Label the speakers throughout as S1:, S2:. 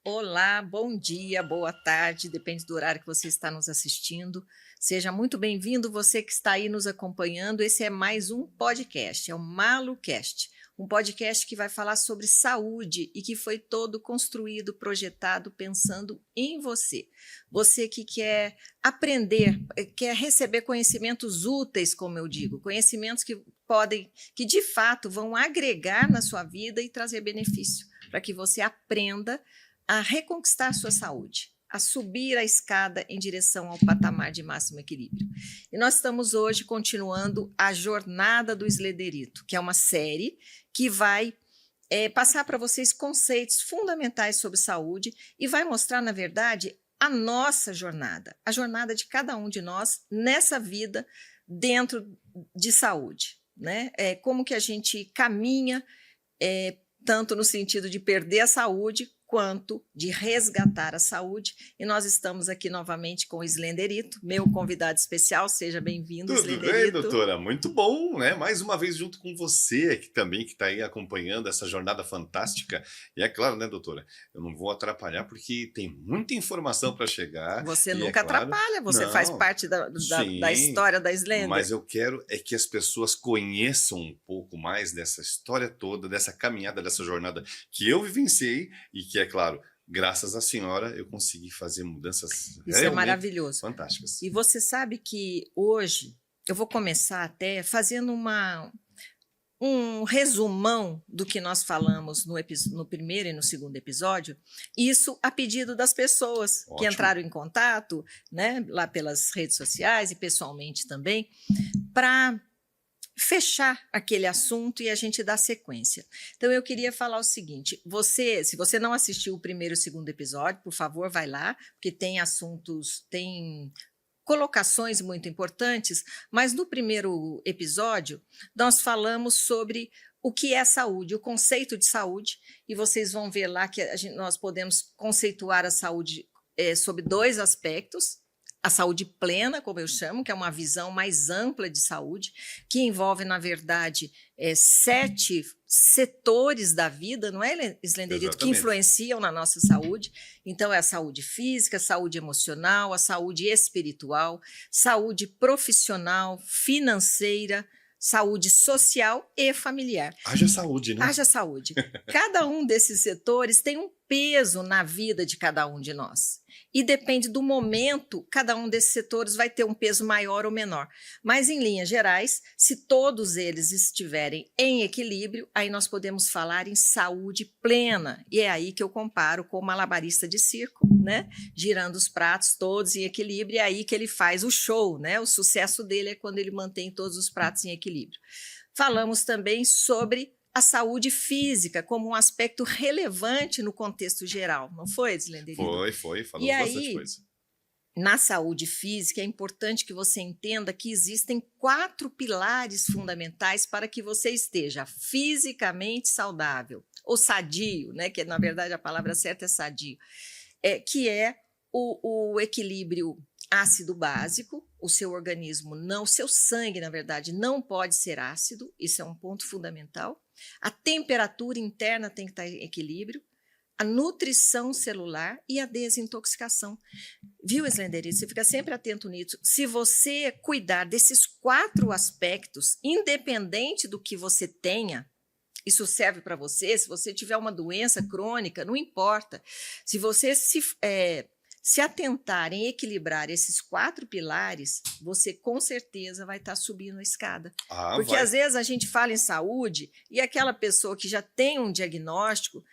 S1: Olá, bom dia, boa tarde, depende do horário que você está nos assistindo. Seja muito bem-vindo, você que está aí nos acompanhando. Esse é mais um podcast, é o MaluCast, um podcast que vai falar sobre saúde e que foi todo construído, projetado pensando em você. Você que quer aprender, quer receber conhecimentos úteis, como eu digo, conhecimentos que de fato vão agregar na sua vida e trazer benefício, para que você aprenda a reconquistar sua saúde, a subir a escada em direção ao patamar de máximo equilíbrio. E nós estamos hoje continuando a Jornada do Eslenderito, que é uma série que vai passar para vocês conceitos fundamentais sobre saúde e vai mostrar, na verdade, a nossa jornada, a jornada de cada um de nós nessa vida dentro de saúde, né? Como que a gente caminha, tanto no sentido de perder a saúde, quanto de resgatar a saúde. E nós estamos aqui novamente com o Eslenderito, meu convidado especial. Seja bem-vindo,
S2: Tudo bem,
S1: Eslenderito.
S2: doutora? Muito bom, né? Mais uma vez junto com você aqui também, que está aí acompanhando essa jornada fantástica. E é claro, né, doutora? Eu não vou atrapalhar porque tem muita informação para chegar.
S1: Você
S2: E é
S1: nunca
S2: claro,
S1: atrapalha, você faz
S2: não,
S1: parte da
S2: sim,
S1: história da Slender.
S2: mas eu quero é que as pessoas conheçam um pouco mais dessa história toda, dessa caminhada, dessa jornada que eu vivenciei e que, é claro, graças à senhora eu consegui fazer mudanças
S1: Isso é
S2: realmente
S1: maravilhoso.
S2: fantásticas.
S1: E você sabe que hoje eu vou começar até fazendo um resumão do que nós falamos no primeiro e no segundo episódio, isso a pedido das pessoas que
S2: Ótimo.
S1: entraram em contato, né, lá pelas redes sociais e pessoalmente também, para fechar aquele assunto e a gente dar sequência. Então eu queria falar o seguinte, se você não assistiu o primeiro e o segundo episódio, por favor, vai lá, porque tem colocações muito importantes, mas no primeiro episódio nós falamos sobre o que é saúde, o conceito de saúde, e vocês vão ver lá que nós podemos conceituar a saúde sob dois aspectos: a saúde plena, como eu chamo, que é uma visão mais ampla de saúde, que envolve, na verdade, 7 setores da vida, não é, Eslenderito, que
S2: Exatamente.
S1: influenciam na nossa saúde. Então, é a saúde física, saúde emocional, a saúde espiritual, saúde profissional, financeira, saúde social e familiar.
S2: Haja saúde, né?
S1: Haja saúde. Cada um desses setores tem um peso na vida de cada um de nós. E depende do momento, cada um desses setores vai ter um peso maior ou menor. Mas, em linhas gerais, se todos eles estiverem em equilíbrio, aí nós podemos falar em saúde plena. E é aí que eu comparo com o malabarista de circo, né? Girando os pratos todos em equilíbrio, é aí que ele faz o show, né? O sucesso dele é quando ele mantém todos os pratos em equilíbrio. Falamos também sobre a saúde física como um aspecto relevante no contexto geral, não foi, Eslenderito?
S2: Foi,
S1: E
S2: falamos bastante
S1: aí,
S2: coisa.
S1: na saúde física, é importante que você entenda que existem 4 pilares fundamentais para que você esteja fisicamente saudável, ou sadio, né? Que na verdade a palavra certa é sadio, que é o equilíbrio ácido básico. O seu organismo não, o seu sangue, na verdade, não pode ser ácido, isso é um ponto fundamental. A temperatura interna tem que estar em equilíbrio, a nutrição celular e a desintoxicação. Viu, Eslenderito? Você fica sempre atento nisso. Se você cuidar desses 4 aspectos, independente do que você tenha, isso serve para você. Se você tiver uma doença crônica, não importa. Se você se atentar em equilibrar esses 4 pilares, você com certeza vai estar subindo a escada. Porque
S2: Vai.
S1: às vezes a gente fala em saúde e aquela pessoa que já tem um diagnóstico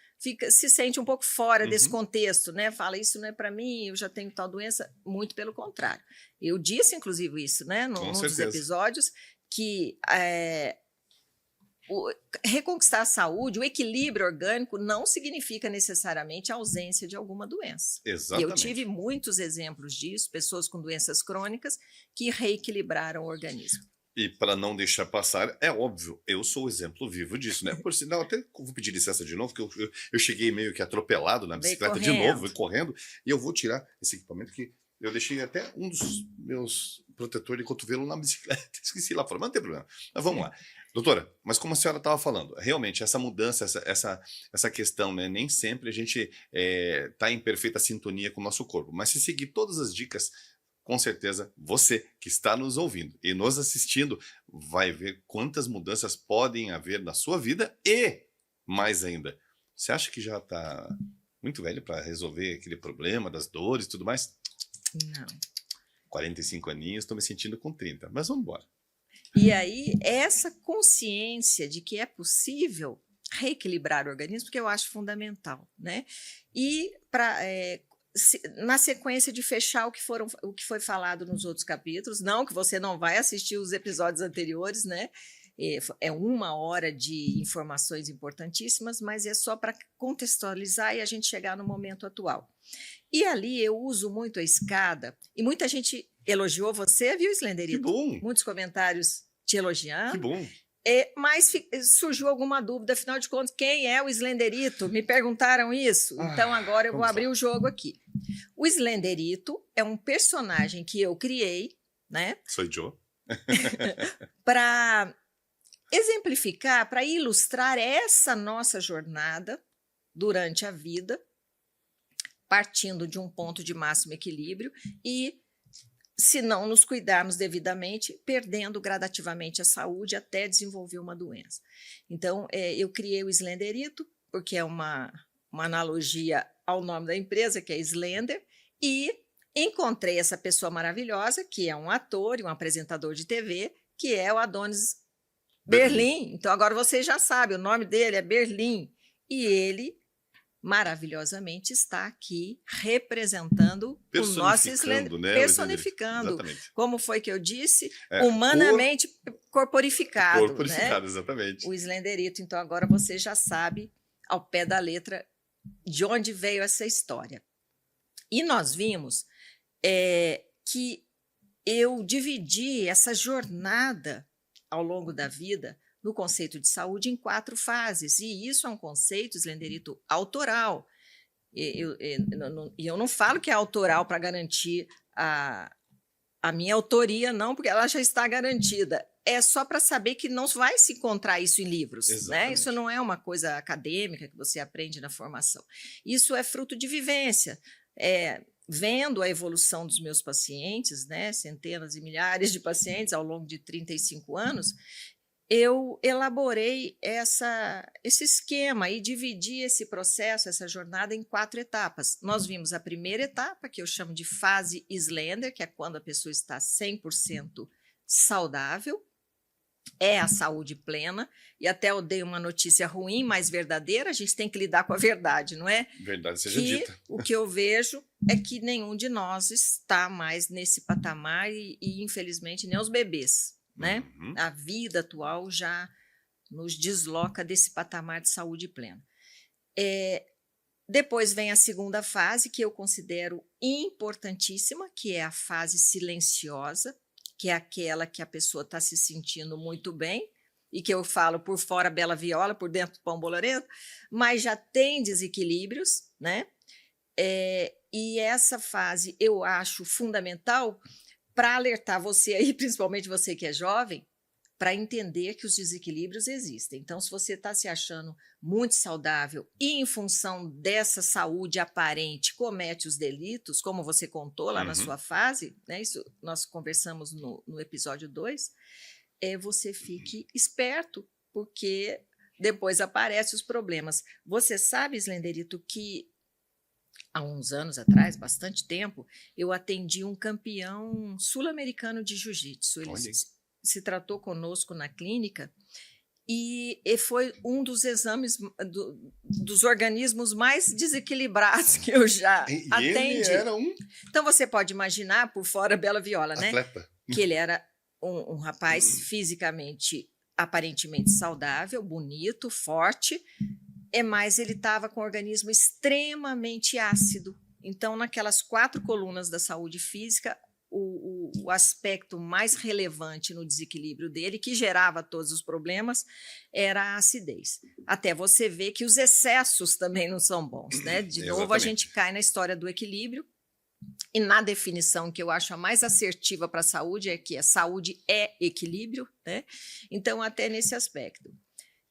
S1: se sente um pouco fora desse
S2: Uhum.
S1: contexto, né? Fala, isso não é para mim, eu já tenho tal doença. Muito pelo contrário. Eu disse, inclusive, isso, né?
S2: Com
S1: Num dos
S2: certeza.
S1: episódios, que reconquistar a saúde, o equilíbrio orgânico não significa necessariamente a ausência de alguma doença. E eu
S2: Exatamente.
S1: tive muitos exemplos disso, pessoas com doenças crônicas que reequilibraram o organismo.
S2: E para não deixar passar, é óbvio, eu sou o exemplo vivo disso, né? Por sinal, até vou pedir licença de novo, porque eu cheguei meio que atropelado na
S1: Veio
S2: bicicleta de
S1: correndo.
S2: novo, fui correndo, e eu vou tirar esse equipamento que eu deixei até um dos meus protetores de cotovelo na bicicleta. Esqueci lá fora, mas não tem problema. Mas vamos lá. Doutora, mas como a senhora estava falando, realmente essa mudança, essa questão, né, nem sempre a gente está em perfeita sintonia com o nosso corpo, mas se seguir todas as dicas, com certeza você que está nos ouvindo e nos assistindo vai ver quantas mudanças podem haver na sua vida e, mais ainda, você acha que já está muito velho para resolver aquele problema das dores e tudo mais?
S1: Não.
S2: 45 aninhos, estou me sentindo com 30, mas vamos embora.
S1: E aí, essa consciência de que é possível reequilibrar o organismo, que eu acho fundamental, né? E na sequência de fechar o que foi falado nos outros capítulos, não que você não vai assistir os episódios anteriores, né? É 1 hora de informações importantíssimas, mas é só para contextualizar e a gente chegar no momento atual. E ali eu uso muito a escada, e muita gente elogiou você, viu, Slenderito?
S2: Que bom!
S1: Muitos comentários te elogiando.
S2: Que bom!
S1: Mas surgiu alguma dúvida, afinal de contas, quem é o Slenderito? Me perguntaram isso, então agora eu vou abrir o jogo aqui. O Slenderito é um personagem que eu criei, né?
S2: Sou Joe.
S1: Para exemplificar, para ilustrar essa nossa jornada durante a vida, partindo de um ponto de máximo equilíbrio e, se não nos cuidarmos devidamente, perdendo gradativamente a saúde até desenvolver uma doença. Então, eu criei o Slenderito, porque é uma analogia ao nome da empresa, que é Slender, e encontrei essa pessoa maravilhosa, que é um ator e um apresentador de TV, que é o Adonis Berlim. Então, agora você já sabe, o nome dele é Berlim. E ele, maravilhosamente, está aqui representando o nosso Slender.
S2: Né,
S1: personificando.
S2: Exatamente.
S1: Como foi que eu disse? Humanamente corporificado.
S2: Corporificado,
S1: né?
S2: Exatamente.
S1: O Slenderito. Então, agora você já sabe, ao pé da letra, de onde veio essa história. E nós vimos que eu dividi essa jornada ao longo da vida no conceito de saúde em 4 fases, e isso é um conceito, Slenderito, autoral. Eu não falo que é autoral para garantir a minha autoria, não, porque ela já está garantida. É só para saber que não vai se encontrar isso em livros, né? Isso não é uma coisa acadêmica que você aprende na formação. Isso é fruto de vivência. Vendo a evolução dos meus pacientes, né, centenas e milhares de pacientes ao longo de 35 anos, eu elaborei esse esquema e dividi esse processo, essa jornada, em 4 etapas. Nós vimos a primeira etapa, que eu chamo de fase Slender, que é quando a pessoa está 100% saudável, é a saúde plena, e até eu dei uma notícia ruim, mas verdadeira, a gente tem que lidar com a verdade, não é?
S2: Verdade seja dita.
S1: O que eu vejo é que nenhum de nós está mais nesse patamar e infelizmente, nem os bebês, né?
S2: Uhum.
S1: A vida atual já nos desloca desse patamar de saúde plena. Depois vem a segunda fase, que eu considero importantíssima, que é a fase silenciosa, que é aquela que a pessoa está se sentindo muito bem, e que eu falo por fora bela viola, por dentro pão bolorento, mas já tem desequilíbrios, né? E essa fase eu acho fundamental para alertar você aí, principalmente você que é jovem, para entender que os desequilíbrios existem. Então, se você está se achando muito saudável e, em função dessa saúde aparente, comete os delitos, como você contou lá na sua fase, né? Isso nós conversamos no episódio 2, você fique esperto, porque depois aparecem os problemas. Você sabe, Slenderito, que há uns anos atrás, bastante tempo, eu atendi um campeão sul-americano de jiu-jitsu. Ele se tratou conosco na clínica e foi um dos exames dos organismos mais desequilibrados que eu já atendi.
S2: Ele era
S1: Então você pode imaginar, por fora bela viola, né?
S2: Atleta.
S1: Que ele era um rapaz fisicamente aparentemente saudável, bonito, forte, mas ele estava com o organismo extremamente ácido. Então, naquelas 4 colunas da saúde física, o aspecto mais relevante no desequilíbrio dele, que gerava todos os problemas, era a acidez. Até você ver que os excessos também não são bons, né? De novo, a gente cai na história do equilíbrio E na definição que eu acho a mais assertiva para a saúde é que a saúde é equilíbrio, né? Então, até nesse aspecto.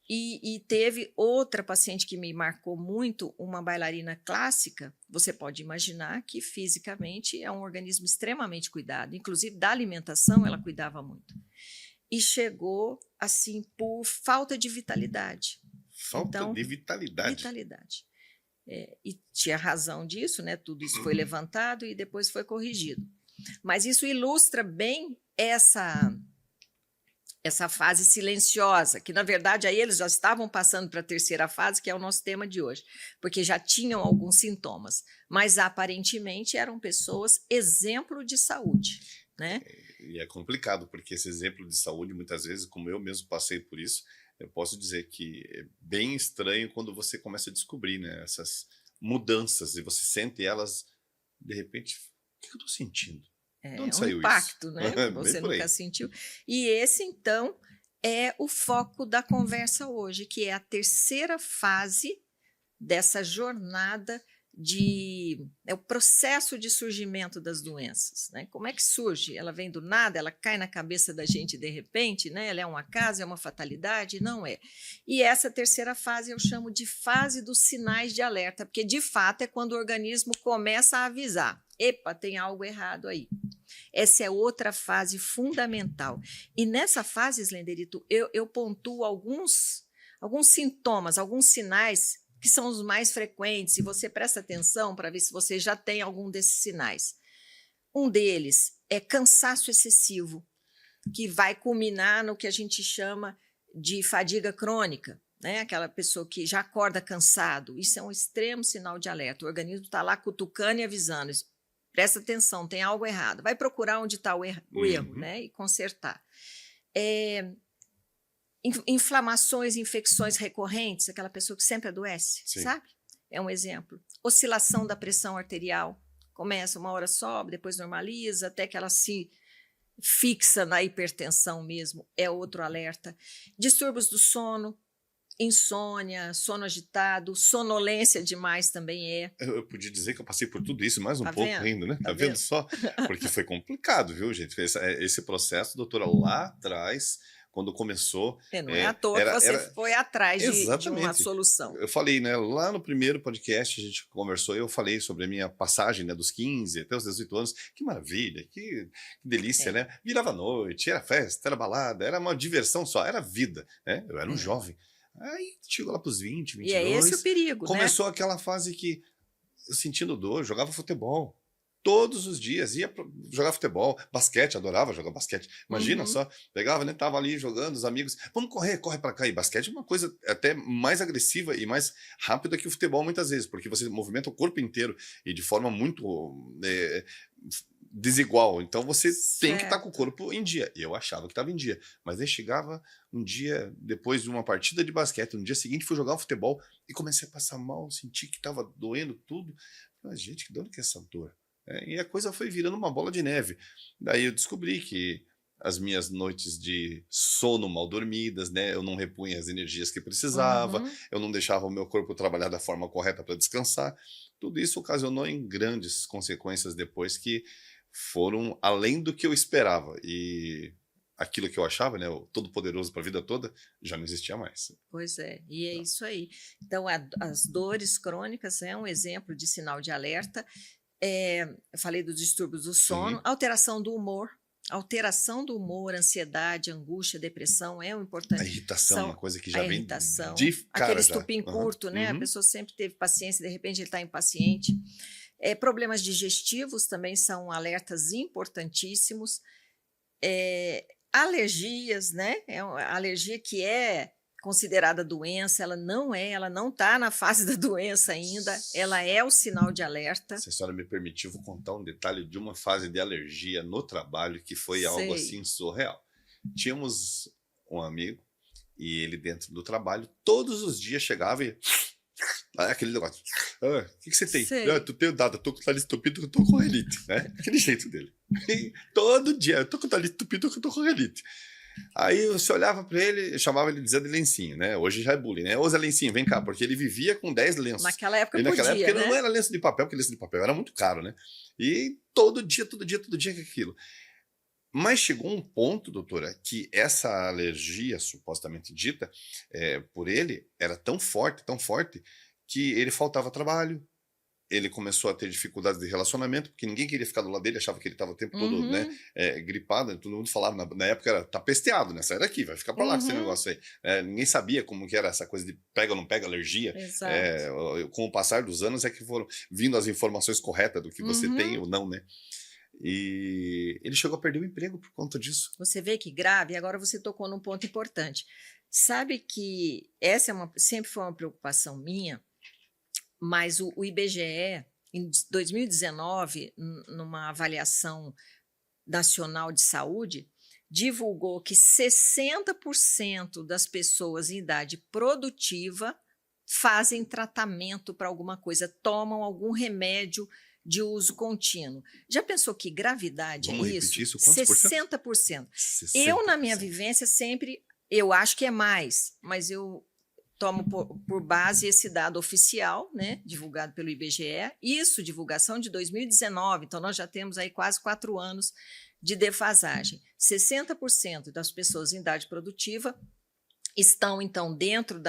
S1: E teve outra paciente que me marcou muito, uma bailarina clássica. Você pode imaginar que fisicamente é um organismo extremamente cuidado, inclusive da alimentação ela cuidava muito. E chegou assim por falta de vitalidade.
S2: Falta de vitalidade.
S1: Vitalidade. E tinha razão disso, né? Tudo isso foi levantado e depois foi corrigido. Mas isso ilustra bem essa fase silenciosa, que na verdade aí eles já estavam passando para a terceira fase, que é o nosso tema de hoje, porque já tinham alguns sintomas, mas aparentemente eram pessoas exemplo de saúde, né?
S2: E é complicado, porque esse exemplo de saúde, muitas vezes, como eu mesmo passei por isso, eu posso dizer que é bem estranho quando você começa a descobrir, né, essas mudanças, e você sente elas, de repente, o que eu estou sentindo? De onde
S1: Um
S2: saiu
S1: impacto,
S2: isso?
S1: né? Que
S2: Bem
S1: você
S2: por aí.
S1: nunca sentiu. E esse, então, é o foco da conversa hoje, que é a terceira fase dessa jornada é o processo de surgimento das doenças, né? Como é que surge? Ela vem do nada, ela cai na cabeça da gente de repente, né? Ela é um acaso, é uma fatalidade? Não é. E essa terceira fase eu chamo de fase dos sinais de alerta, porque de fato é quando o organismo começa a avisar: epa, tem algo errado aí. Essa é outra fase fundamental. E nessa fase, Slenderito, eu pontuo alguns sintomas, alguns sinais que são os mais frequentes, e você presta atenção para ver se você já tem algum desses sinais. Um deles é cansaço excessivo, que vai culminar no que a gente chama de fadiga crônica, né? Aquela pessoa que já acorda cansado. Isso é um extremo sinal de alerta. O organismo está lá cutucando e avisando. Presta atenção, tem algo errado. Vai procurar onde está o erro, né? E consertar. Inflamações, infecções recorrentes, aquela pessoa que sempre adoece,
S2: Sim.
S1: sabe? É um exemplo. Oscilação da pressão arterial. Começa, uma hora sobe, depois normaliza, até que ela se fixa na hipertensão mesmo, é outro alerta. Distúrbios do sono, insônia, sono agitado, sonolência demais também é.
S2: Eu podia dizer que eu passei por tudo isso, mais um
S1: Tá
S2: pouco
S1: vendo?
S2: ainda, né?
S1: Tá
S2: Tá vendo
S1: vendo?
S2: só? Porque foi complicado, viu, gente? Esse processo, doutora, lá atrás, quando começou,
S1: Não é à toa que você foi atrás de uma
S2: exatamente.
S1: solução.
S2: Eu falei, né? Lá no primeiro podcast a gente conversou, eu falei sobre a minha passagem, né, dos 15 até os 18 anos. Que maravilha, que delícia, né? Virava noite, era festa, era balada, era uma diversão só, era vida, né? Eu era um jovem. Aí chegou lá pros 20, 22.
S1: E é esse o perigo,
S2: começou aquela fase que eu sentindo dor, jogava futebol. Todos os dias, ia jogar futebol, basquete, adorava jogar basquete. Imagina só, pegava, né, tava ali jogando, os amigos, vamos correr, corre para cá. E basquete é uma coisa até mais agressiva e mais rápida que o futebol muitas vezes, porque você movimenta o corpo inteiro e de forma muito desigual. Então você tem que estar com o corpo em dia. E eu achava que estava em dia. Mas aí chegava um dia, depois de uma partida de basquete, no dia seguinte fui jogar futebol e comecei a passar mal, senti que estava doendo tudo. Mas, gente, de onde que é essa dor? E a coisa foi virando uma bola de neve. Daí eu descobri que as minhas noites de sono mal dormidas, né, eu não repunha as energias que precisava, eu não deixava o meu corpo trabalhar da forma correta para descansar. Tudo isso ocasionou em grandes consequências depois que foram além do que eu esperava. E aquilo que eu achava, né, o todo-poderoso para a vida toda, já não existia mais.
S1: Pois é, e é isso aí. Então, as dores crônicas é um exemplo de sinal de alerta. Eu falei dos distúrbios do sono, alteração do humor, ansiedade, angústia, depressão é um importante.
S2: A irritação é uma coisa que já vem
S1: irritação,
S2: de cara
S1: aquele
S2: já.
S1: estupim curto, né? A pessoa sempre teve paciência, de repente ele está impaciente. Problemas digestivos também são alertas importantíssimos. Alergias, né? É uma alergia que é considerada doença, ela não está na fase da doença ainda, ela é o sinal de alerta.
S2: Se a senhora me permitir, vou contar um detalhe de uma fase de alergia no trabalho que foi algo assim surreal. Tínhamos um amigo e ele dentro do trabalho, todos os dias chegava e... aquele negócio, o que você tem? Tu tenho nada, tô com o nariz entupido que eu tô com renite, né? Aquele jeito dele. E todo dia, eu tô com o nariz entupido que eu tô com renite. Aí você olhava para ele, chamava ele de Zé de Lencinho, né? Hoje já é bullying, né? Ô Zé Lencinho, vem cá, porque ele vivia com 10 lenços.
S1: Naquela época
S2: E naquela
S1: podia,
S2: época
S1: né?
S2: não era lenço de papel, porque lenço de papel era muito caro, né? E todo dia, todo dia, todo dia com aquilo. Mas chegou um ponto, doutora, que essa alergia, supostamente dita, por ele, era tão forte, que ele faltava trabalho, ele começou a ter dificuldades de relacionamento, porque ninguém queria ficar do lado dele, achava que ele estava o tempo todo, né,
S1: Uhum,
S2: gripado, todo mundo falava, na época era, tá pesteado, né, sai daqui, vai ficar pra lá com esse
S1: uhum,
S2: negócio aí. Ninguém sabia como que era essa coisa de pega ou não pega, alergia.
S1: exato.
S2: Com o passar dos anos é que foram vindo as informações corretas do que você tem
S1: Uhum.
S2: ou não, né. E ele chegou a perder o emprego por conta disso.
S1: Você vê que grave, e agora você tocou num ponto importante. Sabe que essa sempre foi uma preocupação minha, mas o IBGE, em 2019, numa avaliação nacional de saúde, divulgou que 60% das pessoas em idade produtiva fazem tratamento para alguma coisa, tomam algum remédio de uso contínuo. Já pensou que gravidade é
S2: Vamos repetir
S1: isso?
S2: isso, quantos por cento?
S1: 60%. Eu, na minha
S2: 60%.
S1: vivência, sempre, eu acho que é mais, mas eu tomo por base esse dado oficial, né, divulgado pelo IBGE, isso, divulgação de 2019, então nós já temos aí quase 4 anos de defasagem. 60% das pessoas em idade produtiva estão, então, dentro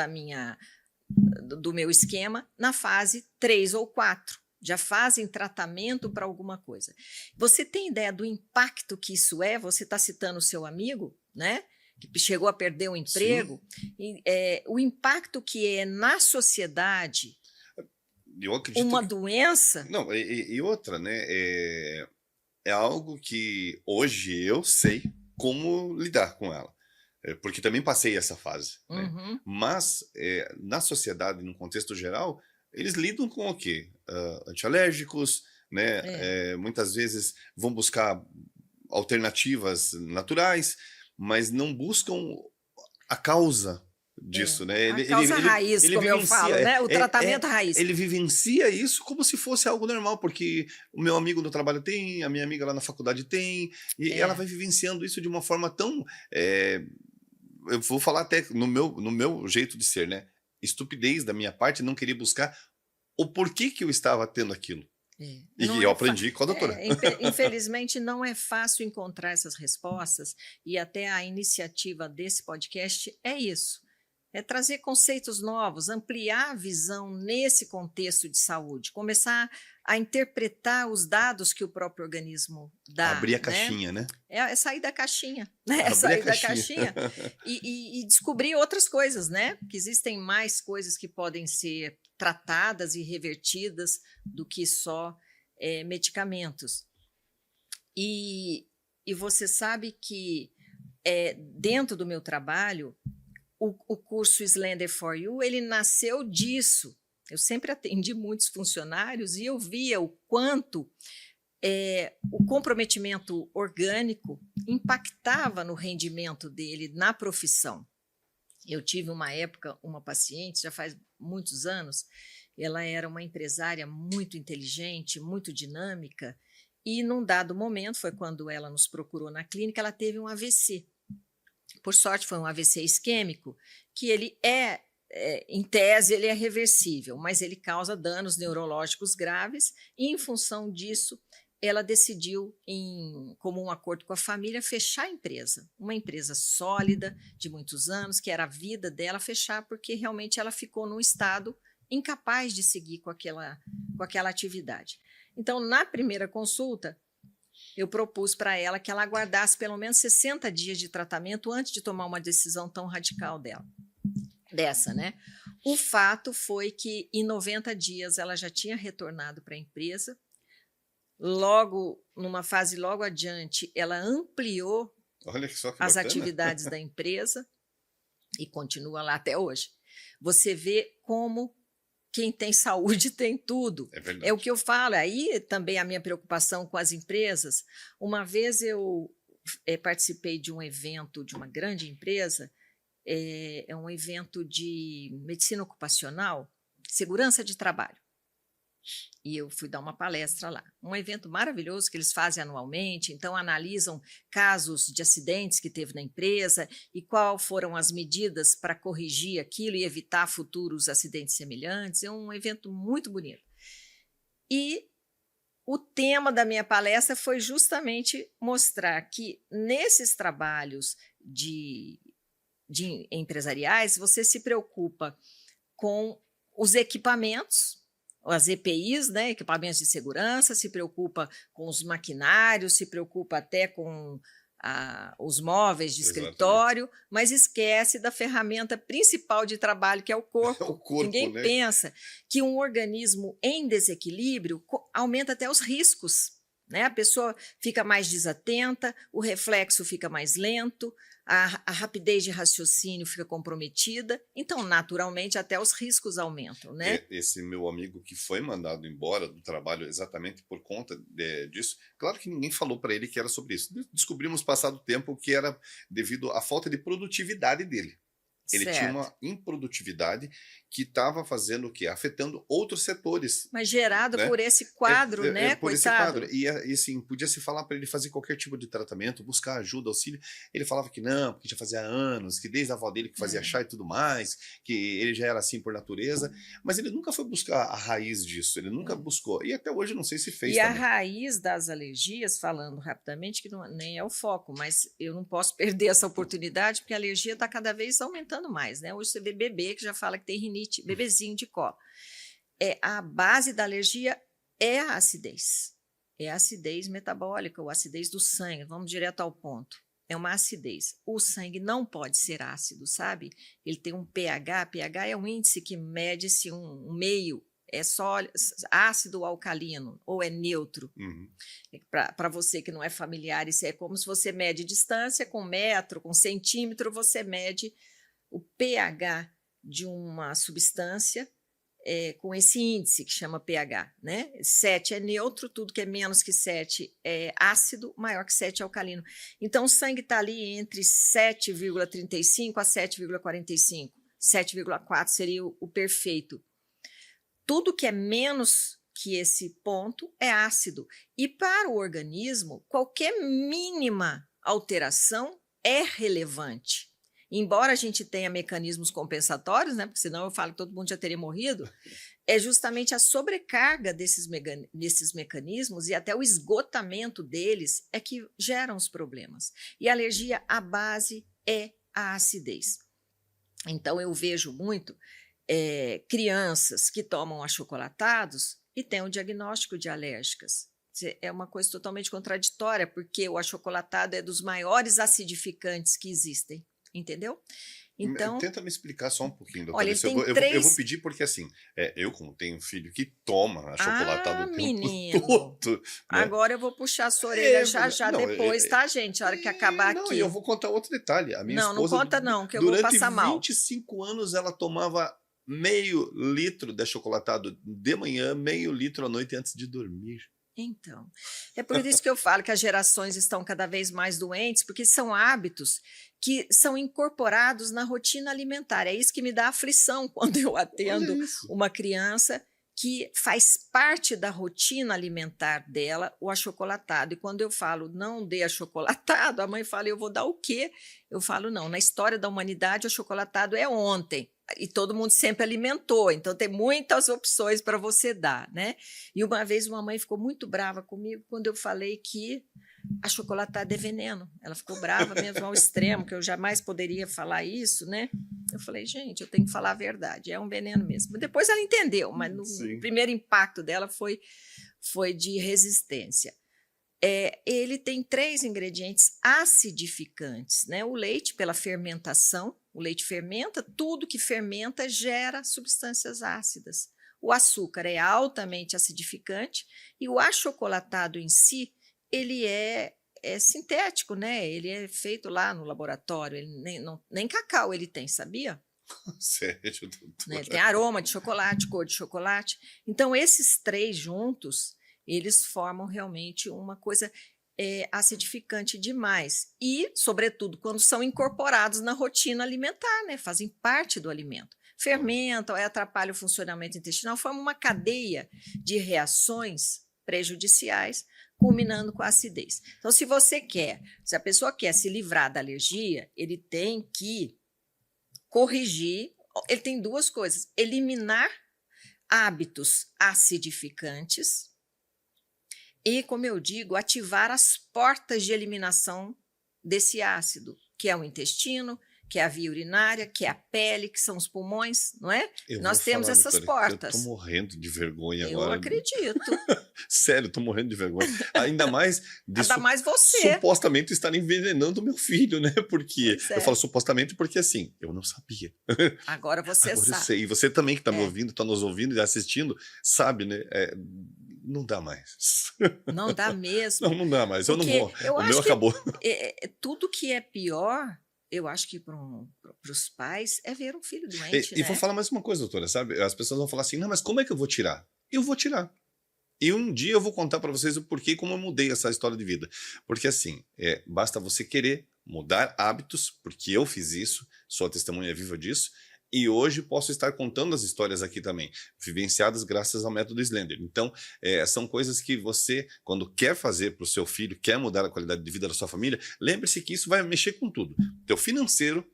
S1: do meu esquema, na fase 3 ou 4. Já fazem tratamento para alguma coisa. Você tem ideia do impacto que isso é? Você está citando o seu amigo, né? Que chegou a perder o
S2: Sim,
S1: emprego. O impacto que é na sociedade
S2: eu acredito
S1: uma
S2: que.
S1: doença.
S2: Não, e outra, né? É algo que hoje eu sei como lidar com ela. Porque também passei essa fase, né?
S1: Uhum,
S2: Mas na sociedade, no contexto geral, eles lidam com o quê? Antialérgicos, né?
S1: é,
S2: Muitas vezes vão buscar alternativas naturais, mas não buscam a causa disso, né?
S1: a causa raiz,
S2: Ele
S1: como eu
S2: vivencia,
S1: falo, né? O tratamento raiz.
S2: ele vivencia isso como se fosse algo normal, porque o meu amigo no trabalho tem, a minha amiga lá na faculdade tem, e ela
S1: É,
S2: vai vivenciando isso de uma forma tão, eu vou falar até no meu jeito de ser, né? Estupidez da minha parte não querer buscar o porquê que eu estava tendo aquilo. E
S1: não
S2: eu
S1: é
S2: aprendi com a doutora.
S1: infelizmente não é fácil encontrar essas respostas e até a iniciativa desse podcast é isso. É trazer conceitos novos, ampliar a visão nesse contexto de saúde, começar a interpretar os dados que o próprio organismo dá,
S2: Abrir a
S1: né?
S2: caixinha, né?
S1: É sair da caixinha, né? É
S2: Abrir a
S1: sair da
S2: caixinha.
S1: caixinha e descobrir outras coisas, né? Que existem mais coisas que podem ser tratadas e revertidas do que só medicamentos. E, e você sabe que dentro do meu trabalho, o curso Slender for You, ele nasceu disso. Eu sempre atendi muitos funcionários e eu via o quanto o comprometimento orgânico impactava no rendimento dele na profissão. Eu tive uma época, uma paciente, já faz muitos anos, ela era uma empresária muito inteligente, muito dinâmica, e num dado momento, foi quando ela nos procurou na clínica, ela teve um AVC. Por sorte, foi um AVC isquêmico, que ele em tese, ele é reversível, mas ele causa danos neurológicos graves, e em função disso, ela decidiu, em comum acordo com a família, fechar a empresa. Uma empresa sólida, de muitos anos, que era a vida dela, fechar, porque realmente ela ficou num estado incapaz de seguir com aquela atividade. Então, na primeira consulta, eu propus para ela que ela aguardasse pelo menos 60 dias de tratamento antes de tomar uma decisão tão radical dessa, né? O fato foi que em 90 dias ela já tinha retornado para a empresa. Logo, numa fase logo adiante, ela ampliou
S2: Olha só que
S1: as
S2: bacana.
S1: atividades da empresa e continua lá até hoje. Você vê como quem tem saúde tem tudo.
S2: É
S1: É o
S2: verdade.
S1: que eu falo. Aí também a minha preocupação com as empresas. Uma vez eu participei de um evento de uma grande empresa, é um evento de medicina ocupacional, segurança de trabalho. E eu fui dar uma palestra lá. Um evento maravilhoso que eles fazem anualmente, então analisam casos de acidentes que teve na empresa e qual foram as medidas para corrigir aquilo e evitar futuros acidentes semelhantes. É um evento muito bonito. E o tema da minha palestra foi justamente mostrar que nesses trabalhos de empresariais, você se preocupa com os equipamentos, as EPIs, né, equipamentos de segurança, se preocupa com os maquinários, se preocupa até com os móveis de
S2: Exatamente.
S1: escritório, mas esquece da ferramenta principal de trabalho, que é o corpo.
S2: É o corpo,
S1: Ninguém
S2: né?
S1: pensa que um organismo em desequilíbrio aumenta até os riscos, né? A pessoa fica mais desatenta, o reflexo fica mais lento, a rapidez de raciocínio fica comprometida, então, naturalmente, até os riscos aumentam, né?
S2: Esse meu amigo que foi mandado embora do trabalho exatamente por conta disso, claro que ninguém falou para ele que era sobre isso. Descobrimos, passado o tempo, que era devido à falta de produtividade dele. Ele tinha
S1: Certo.
S2: uma improdutividade que estava fazendo o quê? Afetando outros setores,
S1: Mas gerado
S2: né?
S1: por esse quadro, né,
S2: Por esse
S1: coitado?
S2: quadro. E assim, podia-se falar para ele fazer qualquer tipo de tratamento, buscar ajuda, auxílio. Ele falava que não, porque já fazia anos, que desde a avó dele que fazia chá e tudo mais, que ele já era assim por natureza. Mas ele nunca foi buscar a raiz disso, ele nunca buscou. E até hoje não sei se fez
S1: E a
S2: também.
S1: raiz das alergias, falando rapidamente, que nem é o foco, mas eu não posso perder essa oportunidade, porque a alergia está cada vez aumentando mais, né? Hoje você vê bebê que já fala que tem rinite, bebezinho de colo. A base da alergia é a acidez. É a acidez metabólica, ou acidez do sangue. Vamos direto ao ponto. É uma acidez. O sangue não pode ser ácido, sabe? Ele tem um pH. pH é um índice que mede se um meio é só ácido ou alcalino, ou é neutro.
S2: Uhum.
S1: Para você que não é familiar, isso é como se você mede distância com metro, com centímetro, você mede o pH de uma substância com esse índice que chama pH, né? 7 é neutro, tudo que é menos que 7 é ácido, maior que 7 é alcalino. Então, o sangue está ali entre 7,35 a 7,45. 7,4 seria o perfeito. Tudo que é menos que esse ponto é ácido. E para o organismo, qualquer mínima alteração é relevante. Embora a gente tenha mecanismos compensatórios, né, porque senão eu falo que todo mundo já teria morrido, é justamente a sobrecarga desses mecanismos e até o esgotamento deles é que geram os problemas. E a alergia, a base é a acidez. Então, eu vejo muito crianças que tomam achocolatados e têm o diagnóstico de alérgicas. É uma coisa totalmente contraditória, porque o achocolatado é dos maiores acidificantes que existem, entendeu? Então,
S2: Tenta me explicar só um pouquinho,
S1: olha,
S2: doutora.
S1: ele tem
S2: Eu
S1: três...
S2: vou pedir porque, assim, eu como tenho um filho que toma achocolatado o tempo
S1: menino,
S2: todo, né?
S1: Agora eu vou puxar a sua orelha já
S2: Não,
S1: depois, tá, gente? A hora que acabar
S2: não,
S1: aqui.
S2: e eu vou contar outro detalhe. A minha
S1: Não
S2: esposa,
S1: conta não, que eu vou
S2: durante
S1: passar mal.
S2: 25 anos, ela tomava meio litro de achocolatado de manhã, meio litro à noite antes de dormir.
S1: Então, é por isso que eu falo que as gerações estão cada vez mais doentes, porque são hábitos que são incorporados na rotina alimentar. É isso que me dá aflição quando eu atendo uma criança que faz parte da rotina alimentar dela o achocolatado. E quando eu falo não dê achocolatado, a mãe fala, eu vou dar o quê? Eu falo, não, na história da humanidade o achocolatado é ontem. E todo mundo sempre alimentou, então tem muitas opções para você dar, né? E uma vez uma mãe ficou muito brava comigo quando eu falei que achocolatado é veneno. Ela ficou brava mesmo ao extremo, que eu jamais poderia falar isso, né? Eu falei, gente, eu tenho que falar a verdade, é um veneno mesmo. Depois ela entendeu, mas no primeiro impacto dela foi de resistência. Ele tem 3 ingredientes acidificantes, né? O leite, pela fermentação, o leite fermenta, tudo que fermenta gera substâncias ácidas. O açúcar é altamente acidificante e o achocolatado em si, ele é sintético, né? Ele é feito lá no laboratório, ele nem cacau ele tem, sabia?
S2: Sério,
S1: Né? Ele tem aroma de chocolate, cor de chocolate. Então, esses 3 juntos, eles formam realmente uma coisa acidificante demais. E, sobretudo, quando são incorporados na rotina alimentar, né? Fazem parte do alimento. fermentam, aí atrapalha o funcionamento intestinal, forma uma cadeia de reações prejudiciais, culminando com a acidez. Então, se a pessoa quer se livrar da alergia, ele tem que corrigir, ele tem duas coisas: eliminar hábitos acidificantes e, como eu digo, ativar as portas de eliminação desse ácido, que é o intestino, que é a via urinária, que é a pele, que são os pulmões, não é?
S2: Eu
S1: Nós
S2: vou
S1: temos
S2: falar,
S1: essas
S2: doutora, eu tô
S1: portas.
S2: morrendo de vergonha
S1: Eu
S2: agora.
S1: acredito.
S2: Sério, eu tô morrendo de vergonha. Ainda mais de
S1: Ainda mais você.
S2: supostamente estar envenenando meu filho, né? Porque
S1: Pois é.
S2: eu falo supostamente porque assim, eu não sabia.
S1: Agora você
S2: Agora eu
S1: sabe.
S2: sei. E você também que tá me
S1: É.
S2: ouvindo, tá nos ouvindo e assistindo, sabe, né? Não dá mais.
S1: Não dá mesmo.
S2: Não dá mais. Eu não
S1: Porque
S2: vou.
S1: eu
S2: O
S1: acho
S2: meu
S1: que
S2: acabou.
S1: tudo que é pior, eu acho que para os pais é ver um filho doente,
S2: E vou
S1: né?
S2: falar mais uma coisa, doutora, sabe? As pessoas vão falar assim, não, mas como é que eu vou tirar? Eu vou tirar. E um dia eu vou contar para vocês o porquê e como eu mudei essa história de vida. Porque assim, basta você querer mudar hábitos, porque eu fiz isso, sou a testemunha viva disso, e hoje posso estar contando as histórias aqui também, vivenciadas graças ao método Slender. Então, são coisas que você, quando quer fazer para o seu filho, quer mudar a qualidade de vida da sua família, lembre-se que isso vai mexer com tudo. Teu financeiro,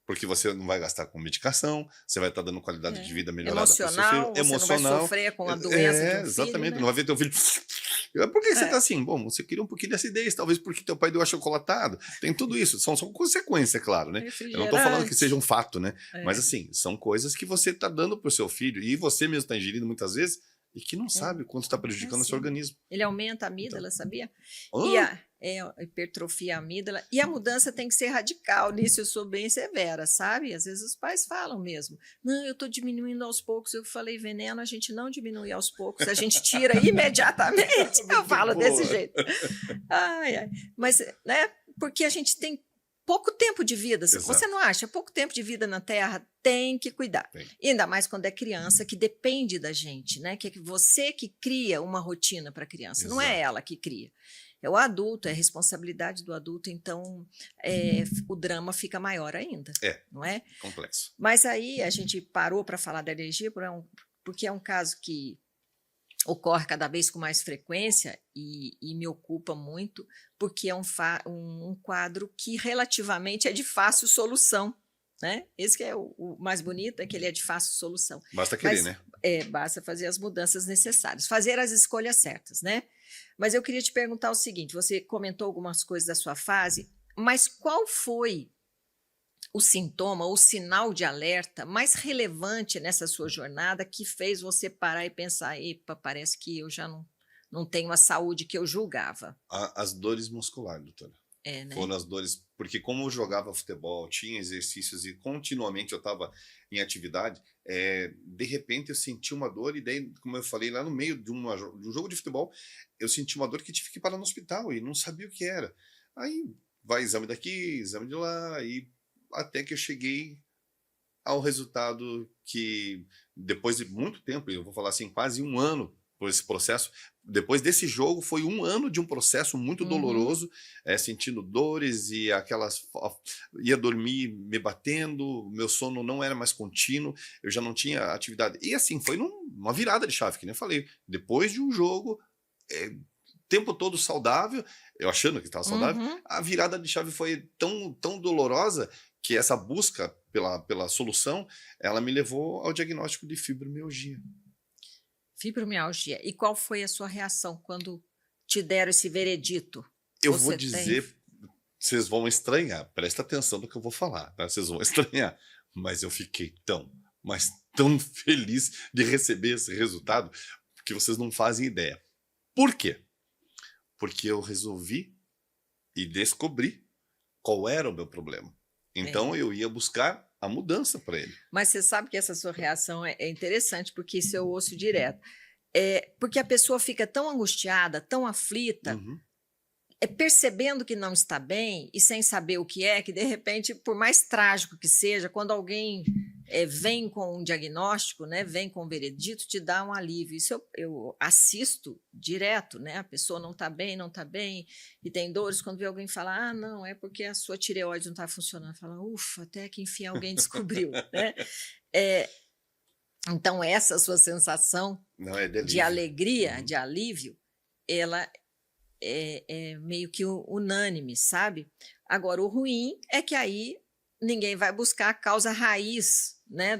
S2: porque você não vai gastar com medicação, você vai estar dando qualidade de vida melhorada para o seu filho.
S1: Emocional, você não vai sofrer com a doença de um filho,
S2: Exatamente,
S1: né?
S2: não vai ver teu filho... Por que você
S1: É.
S2: tá assim? Bom, você queria um pouquinho de acidez, talvez porque teu pai deu achocolatado. Tem tudo isso, são consequências, claro, né? Eu não tô falando que seja um fato, né? Mas assim, são coisas que você tá dando pro seu filho e você mesmo tá ingerindo muitas vezes e que não sabe o quanto está prejudicando o seu organismo.
S1: Ele aumenta a amígdala, sabia?
S2: Hã?
S1: E a hipertrofia a amígdala. E a mudança tem que ser radical. Nisso eu sou bem severa, sabe? Às vezes os pais falam mesmo. Não, eu estou diminuindo aos poucos. Eu falei, veneno, a gente não diminui aos poucos. A gente tira imediatamente. Eu falo desse jeito. Ai, ai. Mas, né? Porque a gente tem pouco tempo de vida.
S2: Exato.
S1: Você não acha? Pouco tempo de vida na Terra, tem que cuidar.
S2: Tem.
S1: E ainda mais quando é criança, que depende da gente, né? Que é você que cria uma rotina para a criança, não é
S2: Exato.
S1: ela que cria. É o adulto, é a responsabilidade do adulto, então o drama fica maior ainda, não é?
S2: Complexo.
S1: Mas aí a gente parou para falar da alergia porque é um caso que ocorre cada vez com mais frequência e me ocupa muito, porque é um quadro que relativamente é de fácil solução, né? Esse que é o mais bonito, é que ele é de fácil solução.
S2: Basta querer,
S1: Mas,
S2: né?
S1: basta fazer as mudanças necessárias, fazer as escolhas certas, né? Mas eu queria te perguntar o seguinte, você comentou algumas coisas da sua fase, mas qual foi o sintoma, o sinal de alerta mais relevante nessa sua jornada que fez você parar e pensar, epa, parece que eu já não tenho a saúde que eu julgava?
S2: As dores musculares, doutora.
S1: Né?
S2: Foram as dores, porque como eu jogava futebol, tinha exercícios e continuamente eu estava em atividade, de repente eu senti uma dor e daí, como eu falei, lá no meio de um jogo de futebol, eu senti uma dor que tive que parar no hospital e não sabia o que era. Aí vai exame daqui, exame de lá, e até que eu cheguei ao resultado que, depois de muito tempo, eu vou falar assim, quase um ano por esse processo, depois desse jogo foi um ano de um processo muito doloroso, sentindo dores e ia dormir me batendo, meu sono não era mais contínuo, eu já não tinha atividade, e assim, foi uma virada de chave, que nem eu falei, depois de um jogo, tempo todo saudável, eu achando que estava saudável, a virada de chave foi tão dolorosa, que essa busca pela solução, ela me levou ao diagnóstico de fibromialgia.
S1: Fibromialgia. E qual foi a sua reação quando te deram esse veredito?
S2: Eu vou dizer, vocês vão estranhar, presta atenção no que eu vou falar, tá? Vocês vão estranhar, mas eu fiquei mas tão feliz de receber esse resultado, que vocês não fazem ideia. Por quê? Porque eu resolvi e descobri qual era o meu problema. Então eu ia buscar a mudança para ele.
S1: Mas você sabe que essa sua reação é interessante, porque isso eu ouço direto. Porque a pessoa fica tão angustiada, tão aflita, percebendo que não está bem e sem saber o que é, que de repente, por mais trágico que seja, quando alguém vem com um diagnóstico, né, vem com um veredito, te dá um alívio. Isso eu assisto direto, né? A pessoa não está bem, e tem dores, quando vê alguém falar, não, é porque a sua tireoide não está funcionando. Fala, ufa, até que enfim alguém descobriu, né? Então, essa sua sensação
S2: Não, é
S1: de alegria, de
S2: Uhum.
S1: alívio, ela é meio que unânime, sabe? Agora, o ruim é que aí ninguém vai buscar a causa raiz, né,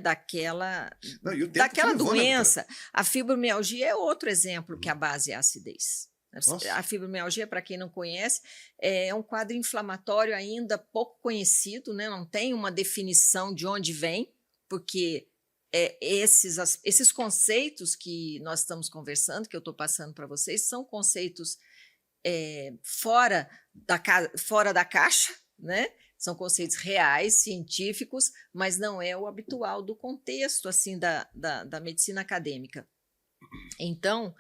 S2: Não, e o tempo que
S1: daquela
S2: levou, né, doutora?
S1: doença. A fibromialgia é outro exemplo que a base é a acidez.
S2: Nossa.
S1: A fibromialgia, para quem não conhece, é um quadro inflamatório ainda pouco conhecido, né? Não tem uma definição de onde vem, porque esses conceitos que nós estamos conversando, que eu estou passando para vocês, são conceitos fora da caixa, né? São conceitos reais, científicos, mas não é o habitual do contexto assim da medicina acadêmica. Então,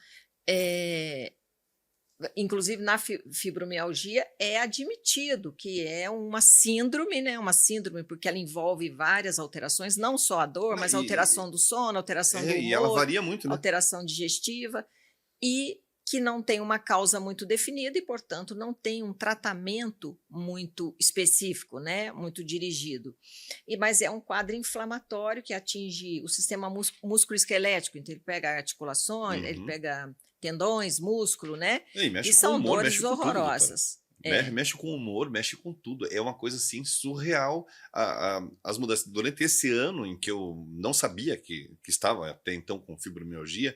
S1: inclusive na fibromialgia é admitido que é uma síndrome, né? Uma síndrome porque ela envolve várias alterações, não só a dor,
S2: Não,
S1: mas alteração do sono, alteração do
S2: e ela
S1: humor,
S2: varia muito, né?
S1: alteração digestiva, e que não tem uma causa muito definida e, portanto, não tem um tratamento muito específico, né? Muito dirigido. Mas é um quadro inflamatório que atinge o sistema músculo-esquelético, então ele pega articulações, ele
S2: Uhum.
S1: pega tendões, músculo, né?
S2: E
S1: E
S2: mexe com o
S1: são
S2: humor,
S1: dores
S2: mexe com tudo, doutora.
S1: horrorosas. É.
S2: Mexe com o humor, mexe com tudo. É uma coisa assim surreal as mudanças. Durante esse ano em que eu não sabia que estava até então com fibromialgia,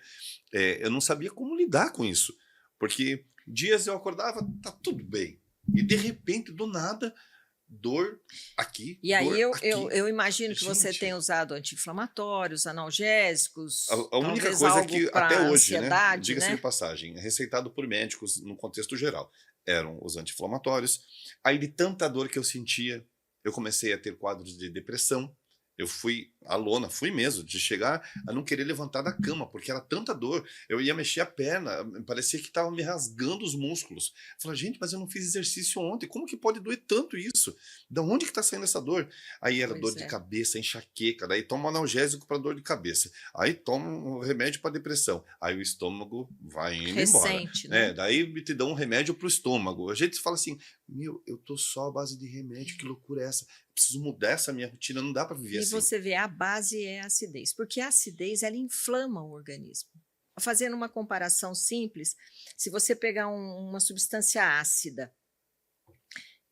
S2: eu não sabia como lidar com isso. Porque dias eu acordava, tá tudo bem. E de repente, do nada, dor aqui,
S1: E aí
S2: dor aqui.
S1: eu imagino que você
S2: Gente,
S1: tenha usado anti-inflamatórios, analgésicos,
S2: a única
S1: talvez
S2: coisa
S1: algo
S2: que até
S1: para
S2: hoje, né,
S1: ansiedade,
S2: diga-se de
S1: né?
S2: passagem, receitado por médicos no contexto geral, eram os anti-inflamatórios. Aí de tanta dor que eu sentia, eu comecei a ter quadros de depressão. Eu fui à lona, fui mesmo, de chegar a não querer levantar da cama, porque era tanta dor. Eu ia mexer a perna, parecia que estava me rasgando os músculos. Eu falei, gente, mas eu não fiz exercício ontem, como que pode doer tanto isso? Da onde que está saindo essa dor? Aí era dor
S1: Pois
S2: de
S1: é.
S2: cabeça, enxaqueca, daí toma um analgésico para dor de cabeça, aí toma um remédio para depressão, aí o estômago vai indo embora,
S1: Recente,
S2: né?
S1: né?
S2: Daí te dão um remédio para o estômago. A gente fala assim, meu, eu tô só à base de remédio, que loucura é essa? Preciso mudar essa minha rotina, não dá para viver
S1: E
S2: assim.
S1: você vê, a base é a acidez, porque a acidez ela inflama o organismo. Fazendo uma comparação simples, se você pegar uma substância ácida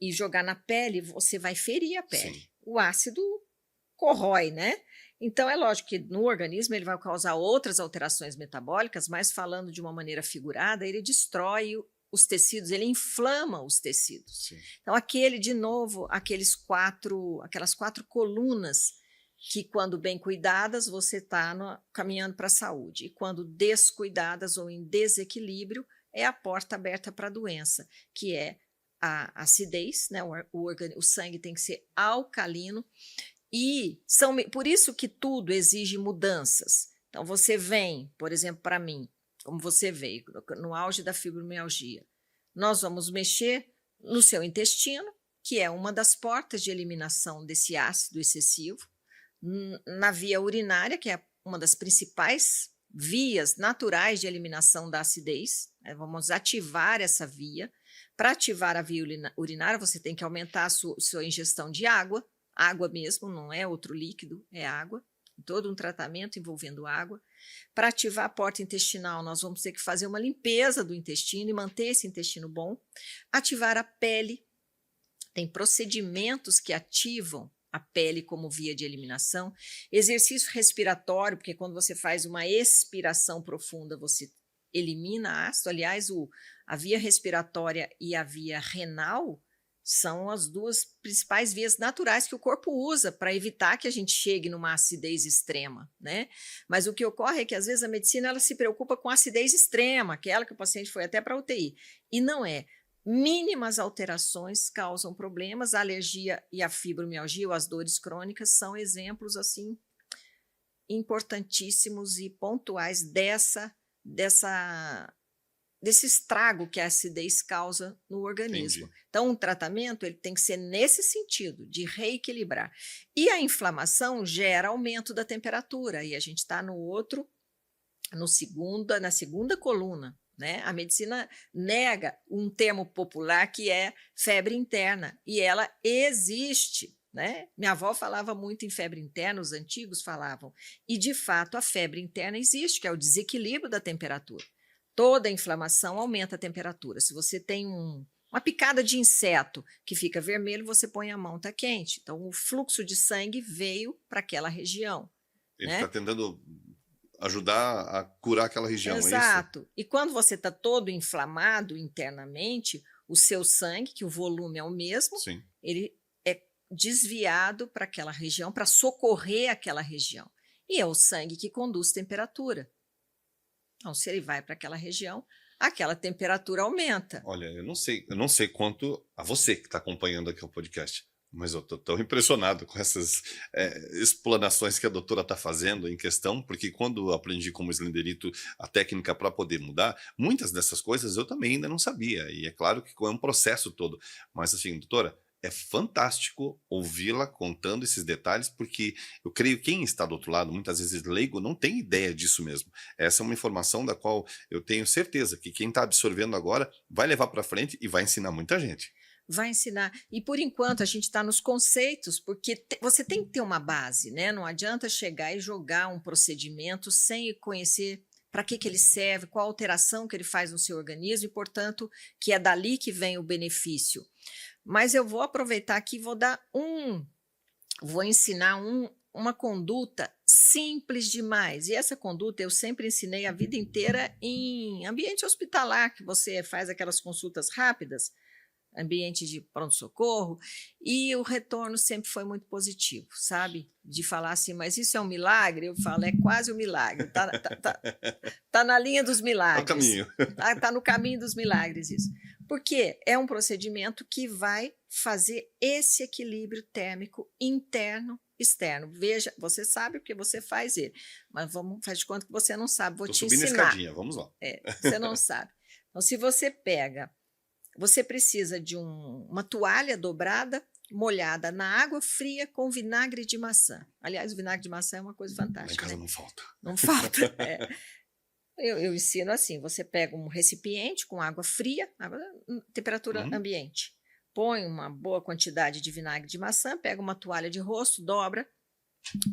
S1: e jogar na pele, você vai ferir a pele.
S2: Sim.
S1: O ácido corrói, né? Então é lógico que no organismo ele vai causar outras alterações metabólicas, mas falando de uma maneira figurada, ele destrói os tecidos, ele inflama os tecidos.
S2: Sim.
S1: Então de novo, aquelas quatro colunas que quando bem cuidadas você está caminhando para a saúde, e quando descuidadas ou em desequilíbrio é a porta aberta para a doença, que é a acidez, né? O sangue tem que ser alcalino, e por isso que tudo exige mudanças. Então você vem, por exemplo, para mim, como você veio no auge da fibromialgia, nós vamos mexer no seu intestino, que é uma das portas de eliminação desse ácido excessivo, na via urinária, que é uma das principais vias naturais de eliminação da acidez, né? Vamos ativar essa via. Para ativar a via urinária, você tem que aumentar a sua ingestão de água mesmo, não é outro líquido, é água. Todo um tratamento envolvendo água. Para ativar a porta intestinal, nós vamos ter que fazer uma limpeza do intestino e manter esse intestino bom. Ativar a pele, tem procedimentos que ativam a pele como via de eliminação. Exercício respiratório, porque quando você faz uma expiração profunda, você elimina ácido. Aliás, a via respiratória e a via renal são as duas principais vias naturais que o corpo usa para evitar que a gente chegue numa acidez extrema, né? Mas o que ocorre é que às vezes a medicina ela se preocupa com a acidez extrema, aquela que o paciente foi até para a UTI, e não é. Mínimas alterações causam problemas. A alergia e a fibromialgia, ou as dores crônicas, são exemplos assim importantíssimos e pontuais dessa desse estrago que a acidez causa no organismo.
S2: Entendi.
S1: Então, o tratamento ele tem que ser nesse sentido, de reequilibrar. E a inflamação gera aumento da temperatura, e a gente está no outro, na segunda coluna. Né? A medicina nega um termo popular que é febre interna, e ela existe. Né? Minha avó falava muito em febre interna, os antigos falavam, e de fato a febre interna existe, que é o desequilíbrio da temperatura. Toda inflamação aumenta a temperatura. Se você tem uma picada de inseto que fica vermelho, você põe a mão, está quente. Então, o fluxo de sangue veio para aquela região.
S2: Ele
S1: Né?
S2: está tentando ajudar a curar aquela região, é isso?
S1: Exato. E quando você está todo inflamado internamente, o seu sangue, que o volume é o mesmo,
S2: Sim.
S1: ele é desviado para aquela região, para socorrer aquela região. E é o sangue que conduz temperatura. Então, se ele vai para aquela região, aquela temperatura aumenta.
S2: Olha, eu não sei quanto a você que está acompanhando aqui o podcast, mas eu estou tão impressionado com essas explanações que a doutora está fazendo em questão, porque quando eu aprendi como Slenderito a técnica para poder mudar, muitas dessas coisas eu também ainda não sabia, e é claro que é um processo todo, mas assim, doutora, é fantástico ouvi-la contando esses detalhes, porque eu creio que quem está do outro lado, muitas vezes leigo, não tem ideia disso mesmo. Essa é uma informação da qual eu tenho certeza que quem está absorvendo agora vai levar para frente e vai ensinar muita gente.
S1: Vai ensinar. E por enquanto a gente está nos conceitos, porque você tem que ter uma base, né? Não adianta chegar e jogar um procedimento sem conhecer para que ele serve, qual a alteração que ele faz no seu organismo, e, portanto, que é dali que vem o benefício. Mas eu vou aproveitar aqui e vou ensinar uma conduta simples demais. E essa conduta eu sempre ensinei a vida inteira em ambiente hospitalar, que você faz aquelas consultas rápidas, ambiente de pronto-socorro, e o retorno sempre foi muito positivo, sabe? De falar assim, mas isso é um milagre? Eu falo, é quase um milagre, tá na linha dos
S2: É o
S1: milagres.
S2: caminho.
S1: Tá no caminho dos milagres isso. Porque é um procedimento que vai fazer esse equilíbrio térmico interno externo. Veja, você sabe porque você faz ele, mas faz de conta que você não sabe, vou
S2: Tô
S1: te
S2: subindo a
S1: ensinar.
S2: escadinha, vamos lá.
S1: Você não sabe. Então, se você precisa de uma toalha dobrada, molhada na água fria com vinagre de maçã. Aliás, o vinagre de maçã é uma coisa
S2: Lá em
S1: fantástica.
S2: casa
S1: Né?
S2: não falta.
S1: Não falta. Eu ensino assim: você pega um recipiente com água fria, temperatura ambiente, põe uma boa quantidade de vinagre de maçã, pega uma toalha de rosto, dobra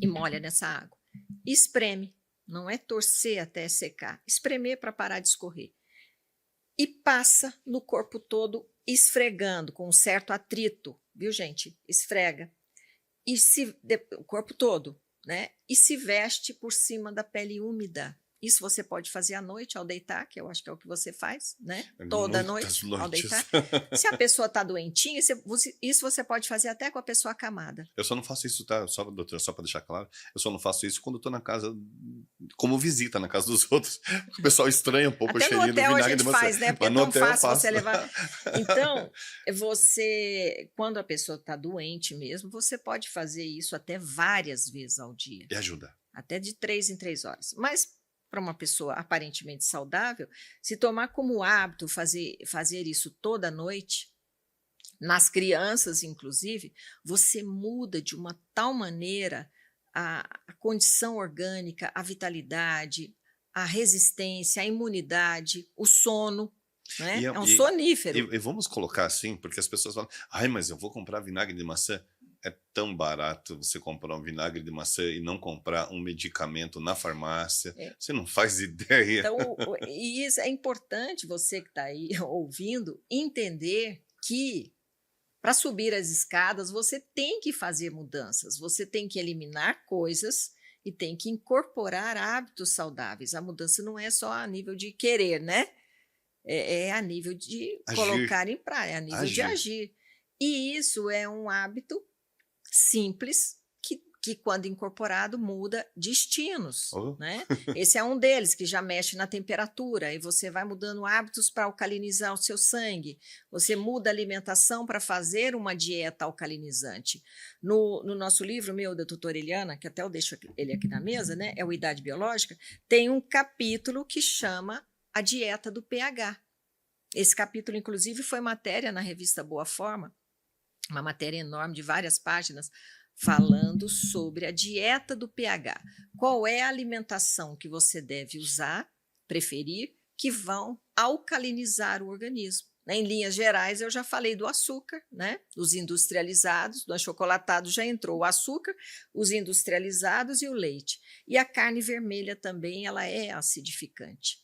S1: e molha nessa água. Espreme, não é torcer até secar, espremer para parar de escorrer. E passa no corpo todo esfregando com um certo atrito, viu, gente? Esfrega. O corpo todo, né? E se veste por cima da pele úmida. Isso você pode fazer à noite ao deitar, que eu acho que é o que você faz, né? Toda noite ao deitar. Se a pessoa está doentinha, isso você pode fazer até com a pessoa acamada.
S2: Eu só não faço isso, tá? Só, doutora, só para deixar claro, eu só não faço isso quando eu tô na casa, como visita na casa dos outros. O pessoal estranha um pouco
S1: até
S2: o cheirinho do vinagre
S1: de maçã. Até no hotel a gente faz, né? Porque é tão fácil você levar. Então, quando a pessoa está doente mesmo, você pode fazer isso até várias vezes ao dia.
S2: E ajuda.
S1: Até de 3 em 3 horas. Mas para uma pessoa aparentemente saudável, se tomar como hábito fazer isso toda noite, nas crianças inclusive, você muda de uma tal maneira a condição orgânica, a vitalidade, a resistência, a imunidade, o sono. Né? É um sonífero.
S2: E vamos colocar assim, porque as pessoas falam, mas eu vou comprar vinagre de maçã. É tão barato você comprar um vinagre de maçã e não comprar um medicamento na farmácia. Você não faz ideia.
S1: Então, e isso é importante, você que está aí ouvindo, entender que para subir as escadas você tem que fazer mudanças, você tem que eliminar coisas e tem que incorporar hábitos saudáveis. A mudança não é só a nível de querer, né? É a nível de colocar em prática, é a nível de agir. E isso é um hábito simples que quando incorporado muda destinos, né? Esse é um deles que já mexe na temperatura e você vai mudando hábitos para alcalinizar o seu sangue, você muda a alimentação para fazer uma dieta alcalinizante. No nosso livro meu, da doutora Eliana, que até eu deixo ele aqui na mesa, né? É o Idade Biológica, tem um capítulo que chama a dieta do pH. Esse capítulo, inclusive, foi matéria na revista Boa Forma, uma matéria enorme de várias páginas, falando sobre a dieta do pH. Qual é a alimentação que você deve usar, preferir, que vão alcalinizar o organismo. Em linhas gerais, eu já falei do açúcar, né? Os industrializados, do achocolatado já entrou o açúcar, os industrializados e o leite. E a carne vermelha também, ela é acidificante.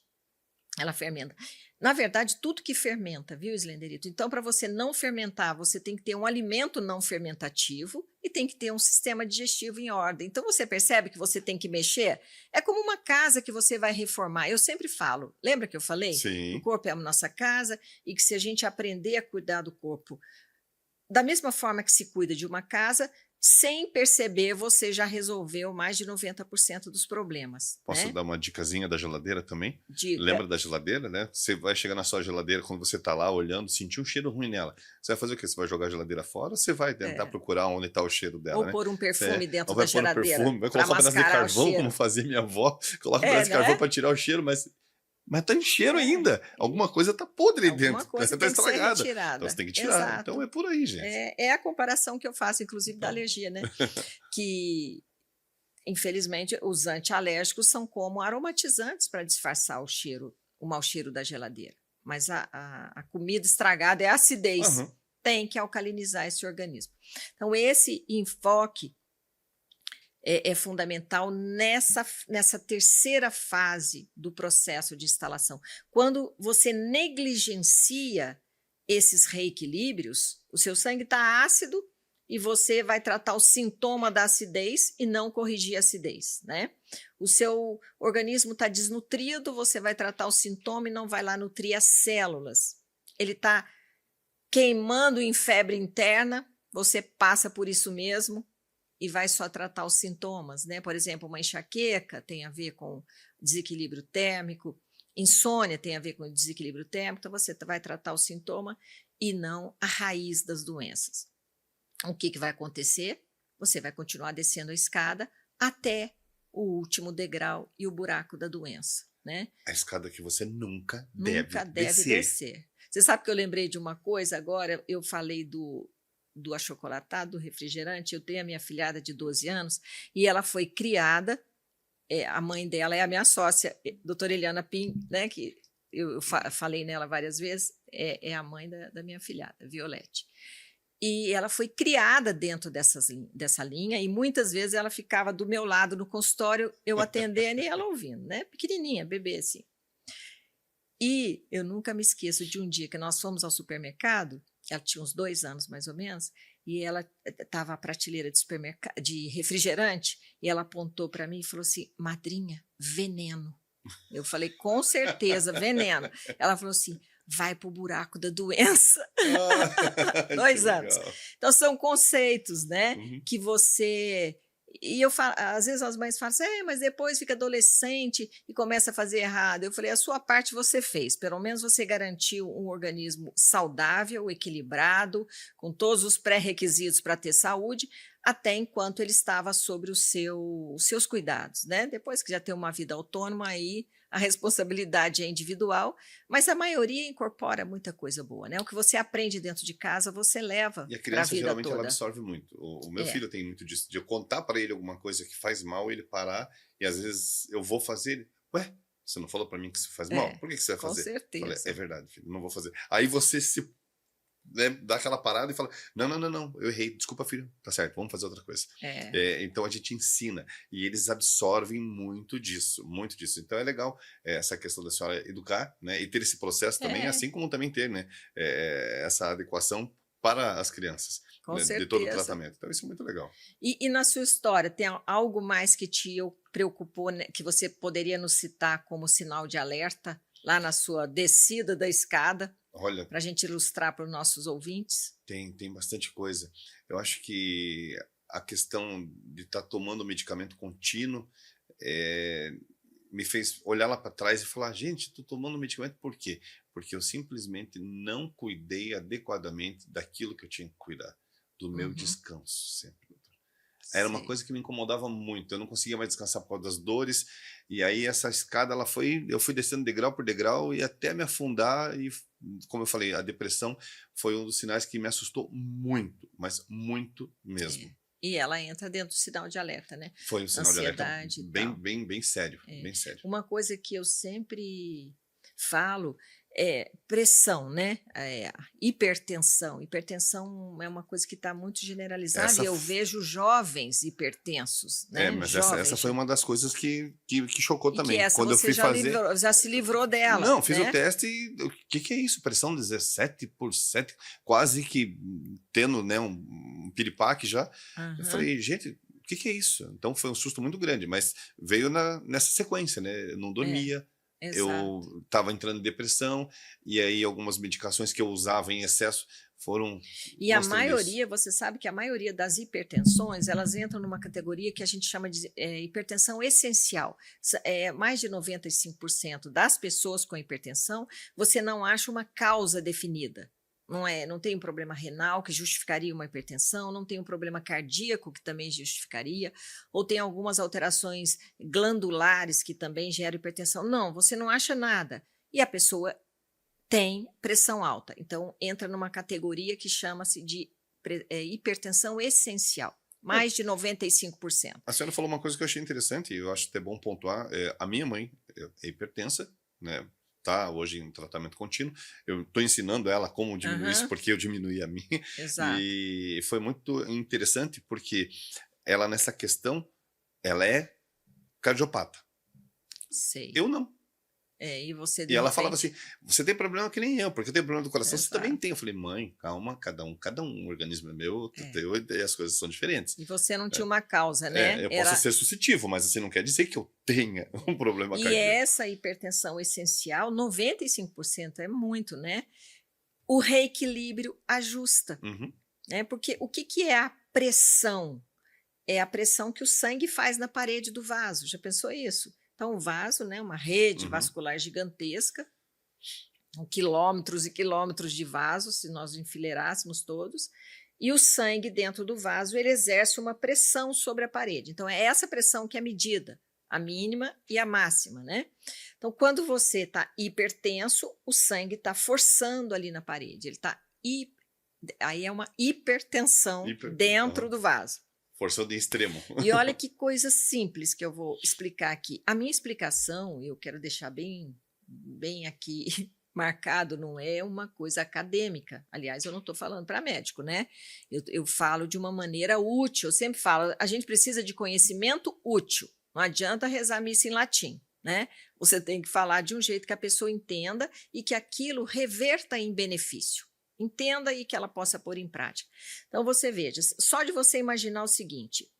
S1: Ela fermenta. Na verdade, tudo que fermenta, viu, Slenderito? Então, para você não fermentar, você tem que ter um alimento não fermentativo e tem que ter um sistema digestivo em ordem. Então, você percebe que você tem que mexer? É como uma casa que você vai reformar. Eu sempre falo, lembra que eu falei?
S2: Sim.
S1: O corpo é a nossa casa e que se a gente aprender a cuidar do corpo da mesma forma que se cuida de uma casa, sem perceber, você já resolveu mais de 90% dos problemas.
S2: Posso
S1: né?
S2: dar uma dicasinha da geladeira também?
S1: Dica.
S2: Lembra da geladeira, né? Você vai chegar na sua geladeira, quando você tá lá olhando, sentir um cheiro ruim nela. Você vai fazer o quê? Você vai jogar a geladeira fora ou você vai tentar procurar onde está o cheiro dela,
S1: Ou
S2: né?
S1: pôr um perfume dentro
S2: Ou vai
S1: da
S2: pôr um
S1: geladeira.
S2: perfume, vai colocar um pedaço de carvão, como fazia minha avó. Coloca um pedaço de carvão para tirar o cheiro, mas tá em cheiro ainda. Alguma coisa tá podre dentro.
S1: Alguma coisa
S2: tá
S1: tem
S2: estragada.
S1: que ser retirada.
S2: Então você tem que tirar.
S1: Exato.
S2: Então é por aí, gente.
S1: É a comparação que eu faço, inclusive, da alergia, né? Que, infelizmente, os antialérgicos são como aromatizantes para disfarçar o cheiro, o mau cheiro da geladeira. Mas a comida estragada é a acidez.
S2: Uhum.
S1: Tem que alcalinizar esse organismo. Então, esse enfoque é fundamental nessa terceira fase do processo de instalação. Quando você negligencia esses reequilíbrios, o seu sangue está ácido e você vai tratar o sintoma da acidez e não corrigir a acidez, né? O seu organismo está desnutrido, você vai tratar o sintoma e não vai lá nutrir as células. Ele está queimando em febre interna, você passa por isso mesmo e vai só tratar os sintomas, né? Por exemplo, uma enxaqueca tem a ver com desequilíbrio térmico, insônia tem a ver com desequilíbrio térmico, então você vai tratar o sintoma e não a raiz das doenças. O que vai acontecer? Você vai continuar descendo a escada até o último degrau e o buraco da doença, né?
S2: A escada que você nunca deve
S1: descer. Você sabe que eu lembrei de uma coisa agora? Eu falei do achocolatado, do refrigerante. Eu tenho a minha filhada de 12 anos e ela foi criada, a mãe dela é a minha sócia, doutora Eliana Pim, né, que eu falei nela várias vezes, é a mãe da minha filhada, Violete. E ela foi criada dentro dessa linha e muitas vezes ela ficava do meu lado no consultório, eu atendendo e ela ouvindo, né, pequenininha, bebê assim. E eu nunca me esqueço de um dia que nós fomos ao supermercado, ela tinha uns 2 anos mais ou menos, e ela estava à prateleira de refrigerante, e ela apontou para mim e falou assim, madrinha, veneno. Eu falei, com certeza, veneno. Ela falou assim, vai para o buraco da doença. 2 anos. Então, são conceitos, né, que você... E eu falo, às vezes as mães falam assim, mas depois fica adolescente e começa a fazer errado. Eu falei, a sua parte você fez, pelo menos você garantiu um organismo saudável, equilibrado, com todos os pré-requisitos para ter saúde, até enquanto ele estava sobre os seus cuidados, né? Depois que já tem uma vida autônoma, aí a responsabilidade é individual, mas a maioria incorpora muita coisa boa, né? O que você aprende dentro de casa, você leva para a vida toda.
S2: E a criança, geralmente, ela absorve muito. O meu filho tem muito disso, de eu contar para ele alguma coisa que faz mal, ele parar, e às vezes eu vou fazer, ele, ué, você não falou para mim que isso faz mal? Por que você vai fazer?
S1: Com certeza.
S2: Eu falei, é verdade, filho, não vou fazer. Aí você dá aquela parada e fala, não, eu errei, desculpa, filho, tá certo, vamos fazer outra coisa. Então a gente ensina, e eles absorvem muito disso. Então é legal essa questão da senhora educar, né, e ter esse processo também, assim como também ter, né, essa adequação para as crianças, né, de todo o tratamento. Então isso é muito legal.
S1: E na sua história, tem algo mais que te preocupou, né, que você poderia nos citar como sinal de alerta, lá na sua descida da escada?
S2: Olha,
S1: para a gente ilustrar para os nossos ouvintes?
S2: Tem bastante coisa. Eu acho que a questão de estar tomando medicamento contínuo me fez olhar lá para trás e falar, gente, estou tomando medicamento por quê? Porque eu simplesmente não cuidei adequadamente daquilo que eu tinha que cuidar, do meu descanso sempre, doutor. Era uma
S1: Sei.
S2: coisa que me incomodava muito, eu não conseguia mais descansar por causa das dores, e aí essa escada eu fui descendo degrau por degrau e até me afundar e, como eu falei, a depressão foi um dos sinais que me assustou muito, mas muito mesmo.
S1: É. E ela entra dentro do sinal de alerta, né?
S2: Foi um sinal de alerta
S1: Ansiedade e
S2: bem,
S1: tal.
S2: bem, bem sério,
S1: É.
S2: bem sério.
S1: Uma coisa que eu sempre falo é pressão, né? Hipertensão. Hipertensão é uma coisa que está muito generalizada
S2: Essa
S1: e eu vejo jovens hipertensos, né?
S2: mas essa
S1: Jovens
S2: foi
S1: já.
S2: uma das coisas que chocou
S1: E que
S2: também.
S1: essa
S2: Quando eu
S1: você
S2: fui fazer,
S1: já se livrou dela,
S2: não, fiz o
S1: né?
S2: teste e o que é isso? Pressão 17 por 7, quase que tendo, né, um piripaque já. Eu
S1: Aham,
S2: falei, gente, o que é isso? Então foi um susto muito grande, mas veio nessa sequência, né? Eu não
S1: é,
S2: dormia, eu
S1: exato.
S2: estava entrando em depressão, e aí algumas medicações que eu usava em excesso foram
S1: E a
S2: mostrando isso.
S1: maioria, você sabe que a maioria das hipertensões, elas entram numa categoria que a gente chama de hipertensão essencial. Mais de 95% das pessoas com hipertensão, você não acha uma causa definida. Não tem um problema renal que justificaria uma hipertensão, não tem um problema cardíaco que também justificaria, ou tem algumas alterações glandulares que também geram hipertensão. Não, você não acha nada. E a pessoa tem pressão alta, então entra numa categoria que chama-se de hipertensão essencial,
S2: Não,
S1: mais de 95%.
S2: a senhora falou uma coisa que eu achei interessante, e eu acho até bom pontuar. A minha mãe é hipertensa, né? Tá hoje em tratamento contínuo. Eu estou ensinando ela como diminuir isso,
S1: Aham,
S2: porque eu diminuí a minha.
S1: exato,
S2: E foi muito interessante, porque ela, nessa questão, ela é cardiopata.
S1: sei.
S2: Eu não.
S1: E você
S2: E
S1: de
S2: ela falava
S1: repente
S2: assim: você tem problema que nem eu, porque eu tenho problema do coração, você também
S1: exato,
S2: tem. Eu falei, mãe, calma, cada um, o organismo é meu, outro
S1: é.
S2: teu, e as coisas são diferentes.
S1: E você não tinha
S2: É,
S1: uma causa, né,
S2: eu posso
S1: era
S2: ser suscetível, mas assim não quer dizer que eu tenha um problema
S1: e
S2: cardíaco.
S1: essa hipertensão essencial, 95% é muito, né, o reequilíbrio ajusta,
S2: Uhum,
S1: né, porque o que que é a pressão? É a pressão que o sangue faz na parede do vaso, já pensou isso? Então o vaso, né, uma rede
S2: uhum.
S1: vascular gigantesca, com quilômetros e quilômetros de vasos, se nós enfileirássemos todos, e o sangue dentro do vaso, ele exerce uma pressão sobre a parede. Então é essa pressão que é medida, a mínima e a máxima, né? Então quando você está hipertenso, o sangue está forçando ali na parede, ele está aí é uma hipertensão dentro
S2: Aham.
S1: do vaso.
S2: Força de extremo.
S1: E olha que coisa simples que eu vou explicar aqui. A minha explicação, eu quero deixar bem aqui marcado, não é uma coisa acadêmica. Aliás, eu não estou falando para médico, né? Eu falo de uma maneira útil. Eu sempre falo, a gente precisa de conhecimento útil. Não adianta rezar missa em latim, né? Você tem que falar de um jeito que a pessoa entenda e que aquilo reverta em benefício. Entenda e que ela possa pôr em prática. Então, você veja, só de você imaginar o seguinte: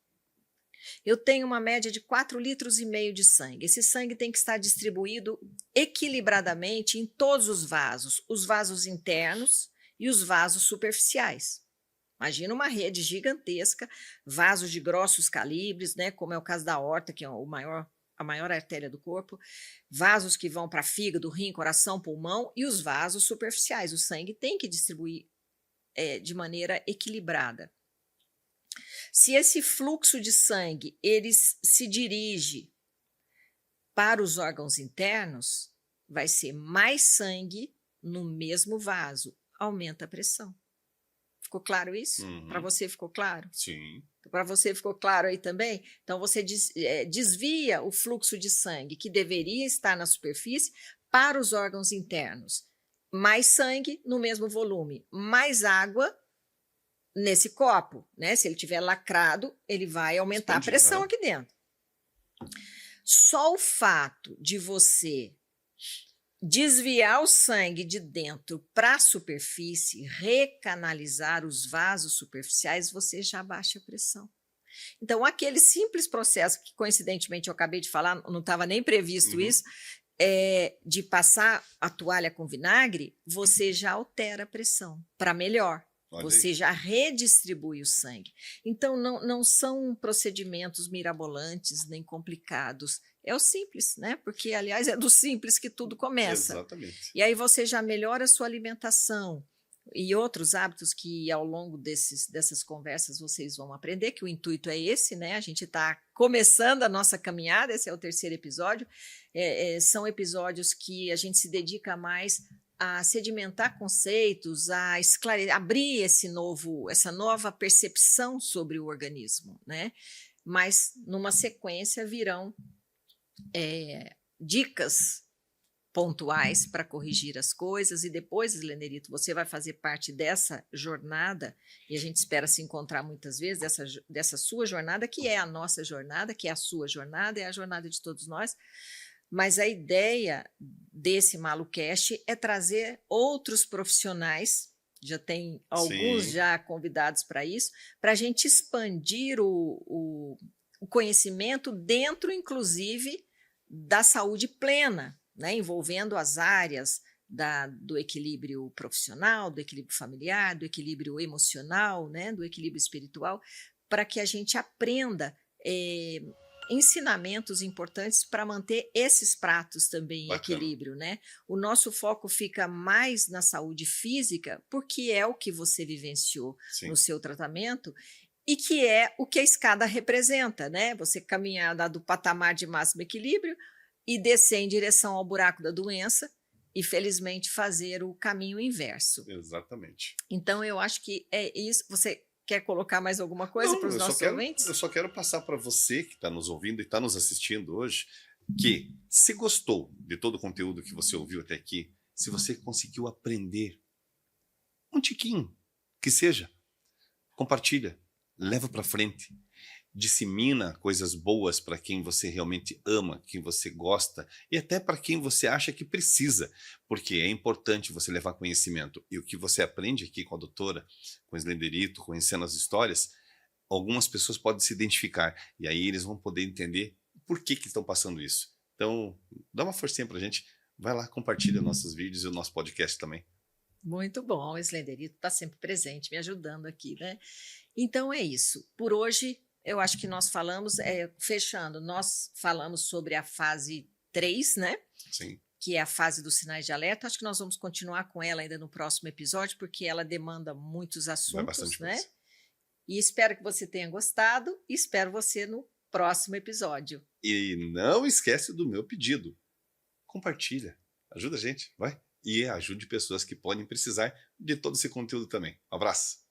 S1: eu tenho uma média de 4,5 litros de sangue. Esse sangue tem que estar distribuído equilibradamente em todos os vasos internos e os vasos superficiais. Imagina uma rede gigantesca, vasos de grossos calibres, né, como é o caso da aorta, que é a maior artéria do corpo, vasos que vão para fígado, rim, coração, pulmão e os vasos superficiais. O sangue tem que distribuir de maneira equilibrada. Se esse fluxo de sangue ele se dirige para os órgãos internos, vai ser mais sangue no mesmo vaso, aumenta a pressão. Ficou claro isso? Para
S2: Uhum,
S1: você ficou claro?
S2: sim.
S1: Para você ficou claro aí também? Então você desvia o fluxo de sangue que deveria estar na superfície para os órgãos internos. Mais sangue no mesmo volume, mais água nesse copo, né? Se ele tiver lacrado, ele vai aumentar a
S2: Expandir.
S1: pressão
S2: Aham.
S1: aqui dentro. Só o fato de você desviar o sangue de dentro para a superfície, recanalizar os vasos superficiais, você já baixa a pressão. Então, aquele simples processo que, coincidentemente, eu acabei de falar, não estava nem previsto
S2: Uhum.
S1: isso, de passar a toalha com vinagre, você já altera a pressão para melhor.
S2: Olha aí.
S1: Você já redistribui o sangue. Então, não são procedimentos mirabolantes nem complicados. É o simples, né? Porque, aliás, é do simples que tudo começa.
S2: Exatamente.
S1: E aí você já melhora a sua alimentação, e outros hábitos que ao longo dessas conversas vocês vão aprender, que o intuito é esse, né? A gente está começando a nossa caminhada, esse é o terceiro episódio. São episódios que a gente se dedica mais a sedimentar conceitos, a abrir essa nova percepção sobre o organismo, né? Mas numa sequência virão dicas pontuais para corrigir as coisas, e depois, Eslenderito, você vai fazer parte dessa jornada, e a gente espera se encontrar muitas vezes, dessa sua jornada, que é a nossa jornada, que é a sua jornada, é a jornada de todos nós, mas a ideia desse MaluCast é trazer outros profissionais, já tem alguns
S2: Sim.
S1: já convidados para isso, para a gente expandir o conhecimento dentro, inclusive, da saúde plena, né, envolvendo as áreas do equilíbrio profissional, do equilíbrio familiar, do equilíbrio emocional, né, do equilíbrio espiritual, para que a gente aprenda ensinamentos importantes para manter esses pratos também em
S2: Bacana.
S1: equilíbrio, né? O nosso foco fica mais na saúde física, porque é o que você vivenciou
S2: Sim.
S1: no seu tratamento, e que é o que a escada representa, né? Você caminhar do patamar de máximo equilíbrio e descer em direção ao buraco da doença e, felizmente, fazer o caminho inverso.
S2: Exatamente.
S1: Então, eu acho que é isso. Você quer colocar mais alguma coisa para os nossos ouvintes?
S2: Eu só quero passar para você que está nos ouvindo e está nos assistindo hoje, que se gostou de todo o conteúdo que você ouviu até aqui, se você conseguiu aprender um tiquinho, que seja, compartilha, leva para frente, dissemina coisas boas para quem você realmente ama, quem você gosta e até para quem você acha que precisa, porque é importante você levar conhecimento. E o que você aprende aqui com a doutora, com o Eslenderito, conhecendo as histórias, algumas pessoas podem se identificar e aí eles vão poder entender por que estão passando isso. Então, dá uma forcinha para a gente, vai lá, compartilha nossos vídeos e o nosso podcast também.
S1: Muito bom, o Eslenderito está sempre presente, me ajudando aqui, né? Então é isso. Por hoje, eu acho que nós falamos, fechando, nós falamos sobre a fase 3, né?
S2: Sim.
S1: Que é a fase dos sinais de alerta. Acho que nós vamos continuar com ela ainda no próximo episódio, porque ela demanda muitos assuntos, né?
S2: Coisa.
S1: E espero que você tenha gostado e espero você no próximo episódio.
S2: E não esquece do meu pedido. Compartilha, ajuda a gente, vai. E ajude pessoas que podem precisar de todo esse conteúdo também. Um abraço.